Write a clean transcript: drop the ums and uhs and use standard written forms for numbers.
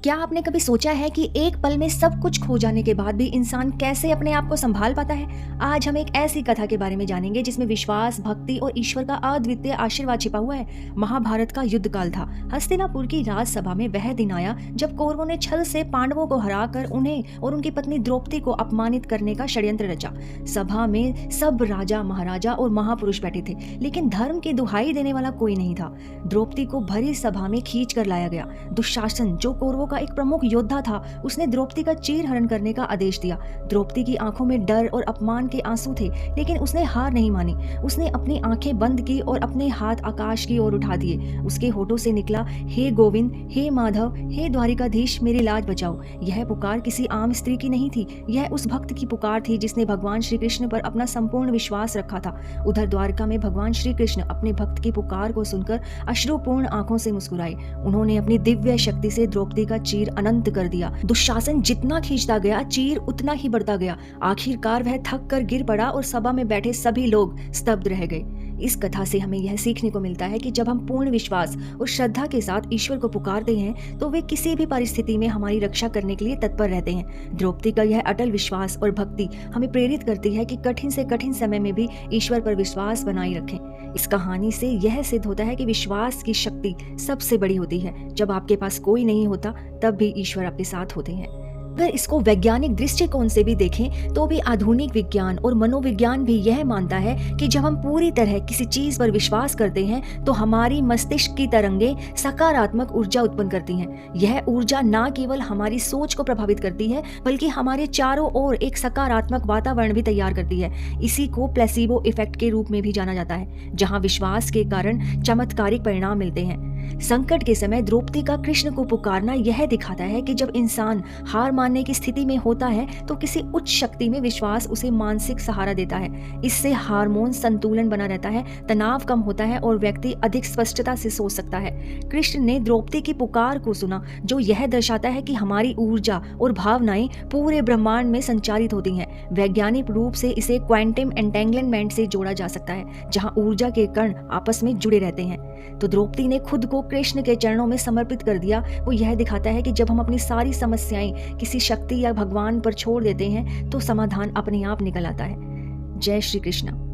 क्या आपने कभी सोचा है कि एक पल में सब कुछ खो जाने के बाद भी इंसान कैसे अपने आप को संभाल पाता है? आज हम एक ऐसी कथा के बारे में जानेंगे जिसमें विश्वास, भक्ति और ईश्वर का अद्वितीय आशीर्वाद छिपा हुआ है। महाभारत का युद्ध काल था। हस्तिनापुर की राजसभा में वह दिन आया जब कौरवों ने छल से पांडवों को हराकर उन्हें और उनकी पत्नी द्रौपदी को अपमानित करने का षड्यंत्र रचा। सभा में सब राजा, महाराजा और महापुरुष बैठे थे, लेकिन धर्म की दुहाई देने वाला कोई नहीं था। द्रौपदी को भरी सभा में खींच कर लाया गया। दुशासन, जो कौरवों का एक प्रमुख योद्धा था, उसने द्रौपदी का चीर हरण करने का आदेश दिया। द्रौपदी की आंखों में डर और अपमान के आंसू थे, लेकिन उसने हार नहीं मानी। उसने अपनी आंखें बंद की और अपने हाथ आकाश की ओर उठा दिए। उसके होठों से निकला, हे गोविंद, हे माधव, हे द्वारिकाधीश, मेरी लाज बचाओ। यह पुकार किसी आम स्त्री की नहीं थी, यह उस भक्त की पुकार थी जिसने भगवान श्री कृष्ण पर अपना संपूर्ण विश्वास रखा था। उधर द्वारका में भगवान श्री कृष्ण अपने भक्त की पुकार को सुनकर अश्रुपूर्ण आंखों से मुस्कुराए। उन्होंने अपनी दिव्य शक्ति से द्रौपदी का चीर अनंत कर दिया। दुशासन जितना खींचता गया, चीर उतना ही बढ़ता गया। आखिरकार वह थक कर गिर पड़ा और सभा में बैठे सभी लोग स्तब्ध रह गए। इस कथा से हमें यह सीखने को मिलता है कि जब हम पूर्ण विश्वास और श्रद्धा के साथ ईश्वर को पुकारते हैं तो वे किसी भी परिस्थिति में हमारी रक्षा करने के लिए तत्पर रहते हैं। द्रौपदी का यह अटल विश्वास और भक्ति हमें प्रेरित करती है कि कठिन से कठिन समय में भी ईश्वर पर विश्वास बनाए रखें। इस कहानी से यह सिद्ध होता है कि विश्वास की शक्ति सबसे बड़ी होती है। जब आपके पास कोई नहीं होता, तब भी ईश्वर आपके साथ होते हैं। अगर इसको वैज्ञानिक दृष्टिकोण से भी देखें तो भी आधुनिक विज्ञान और मनोविज्ञान भी यह मानता है कि जब हम पूरी तरह किसी चीज पर विश्वास करते हैं तो हमारी मस्तिष्क की तरंगें सकारात्मक ऊर्जा उत्पन्न करती हैं। यह ऊर्जा न केवल हमारी सोच को प्रभावित करती है, बल्कि हमारे चारों ओर एक सकारात्मक वातावरण भी तैयार करती है। इसी को प्लेसिबो इफेक्ट के रूप में भी जाना जाता है, जहाँ विश्वास के कारण चमत्कारिक परिणाम मिलते हैं। संकट के समय द्रौपदी का कृष्ण को पुकारना यह दिखाता है कि जब इंसान हार मानने की स्थिति में होता है तो किसी उच्च शक्ति में विश्वास उसे मानसिक सहारा देता है। इससे हार्मोन संतुलन बना रहता है, तनाव कम होता है और व्यक्ति अधिक स्पष्टता से सोच सकता है। कृष्ण ने द्रौपदी की पुकार को सुना, जो यह दर्शाता है कि हमारी ऊर्जा और भावनाएं पूरे ब्रह्मांड में संचारित होती हैं। वैज्ञानिक रूप से इसे क्वांटम एंटेंगलमेंट से जोड़ा जा सकता है, जहां ऊर्जा के कण आपस में जुड़े रहते हैं। तो द्रौपदी ने खुद को कृष्ण के चरणों में समर्पित कर दिया। वो यह दिखाता है कि जब हम अपनी सारी समस्याएं किसी शक्ति या भगवान पर छोड़ देते हैं तो समाधान अपने आप निकल आता है। जय श्री कृष्ण।